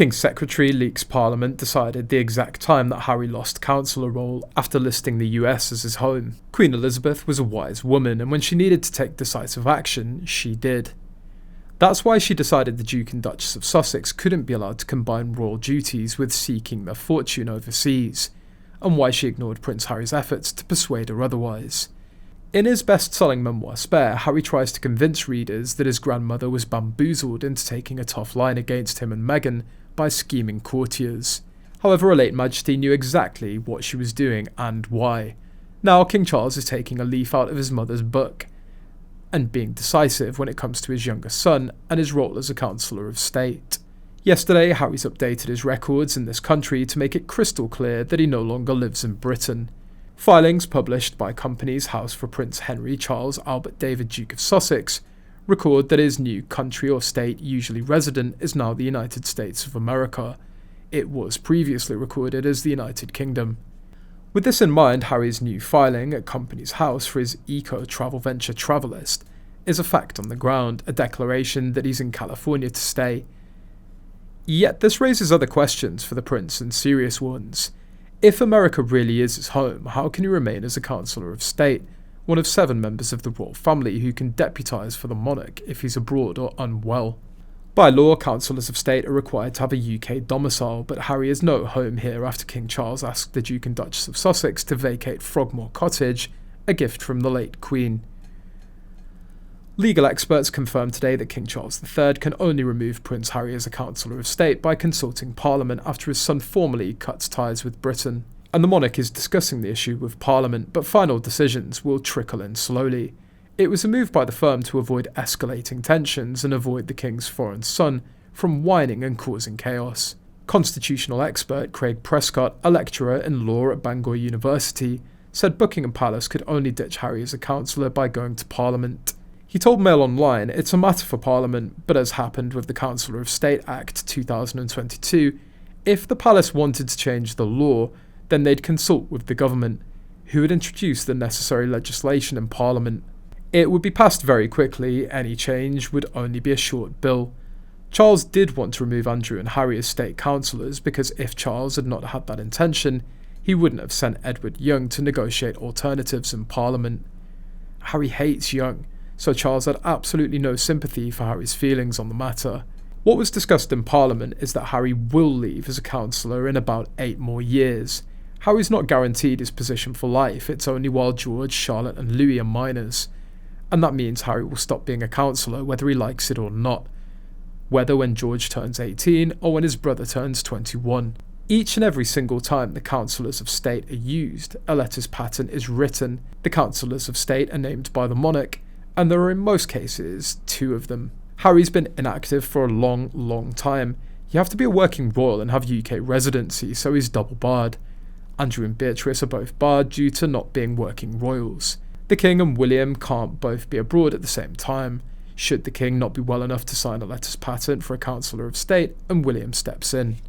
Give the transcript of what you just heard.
King's secretary leaks Parliament decided the exact time that Harry lost counsellor role after listing the US as his home. Queen Elizabeth was a wise woman, and when she needed to take decisive action, she did. That's why she decided the Duke and Duchess of Sussex couldn't be allowed to combine royal duties with seeking their fortune overseas, and why she ignored Prince Harry's efforts to persuade her otherwise. In his best-selling memoir Spare, Harry tries to convince readers that his grandmother was bamboozled into taking a tough line against him and Meghan by scheming courtiers. However, her late Majesty knew exactly what she was doing and why. Now King Charles is taking a leaf out of his mother's book, and being decisive when it comes to his younger son and his role as a Counsellor of State. Yesterday, Harry's updated his records in this country to make it crystal clear that he no longer lives in Britain. Filings published by Companies House for Prince Henry Charles Albert David Duke of Sussex record that his new country or state usually resident is now the United States of America. It was previously recorded as the United Kingdom. With this in mind, Harry's new filing at Companies House for his eco-travel venture Travalyst is a fact on the ground, a declaration that he's in California to stay. Yet this raises other questions for the prince, and serious ones. If America really is his home, how can he remain as a Counsellor of State, one of 7 members of the royal family who can deputise for the monarch if he's abroad or unwell? By law, Counsellors of State are required to have a UK domicile, but Harry has no home here after King Charles asked the Duke and Duchess of Sussex to vacate Frogmore Cottage, a gift from the late Queen. Legal experts confirmed today that King Charles III can only remove Prince Harry as a Counsellor of State by consulting Parliament after his son formally cuts ties with Britain. And the monarch is discussing the issue with Parliament, but final decisions will trickle in slowly. It was a move by the firm to avoid escalating tensions and avoid the King's foreign son from whining and causing chaos. Constitutional expert Craig Prescott, a lecturer in law at Bangor University, said Buckingham Palace could only ditch Harry as a counsellor by going to Parliament. He told Mail Online, "It's a matter for Parliament, but as happened with the Counsellor of State Act 2022, if the Palace wanted to change the law, then they'd consult with the government, who would introduce the necessary legislation in Parliament. It would be passed very quickly, any change would only be a short bill." Charles did want to remove Andrew and Harry as state councillors because if Charles had not had that intention, he wouldn't have sent Edward Young to negotiate alternatives in Parliament. Harry hates Young, so Charles had absolutely no sympathy for Harry's feelings on the matter. What was discussed in Parliament is that Harry will leave as a counsellor in about 8 more years. Harry's not guaranteed his position for life, it's only while George, Charlotte and Louis are minors. And that means Harry will stop being a counsellor whether he likes it or not. Whether when George turns 18 or when his brother turns 21. Each and every single time the Counsellors of State are used, a letters patent is written. The Counsellors of State are named by the monarch, and there are in most cases 2 of them. Harry's been inactive for a long time. You have to be a working royal and have UK residency, so he's double barred. Andrew and Beatrice are both barred due to not being working royals. The King and William can't both be abroad at the same time. Should the King not be well enough to sign a letters patent for a Counsellor of State, and William steps in.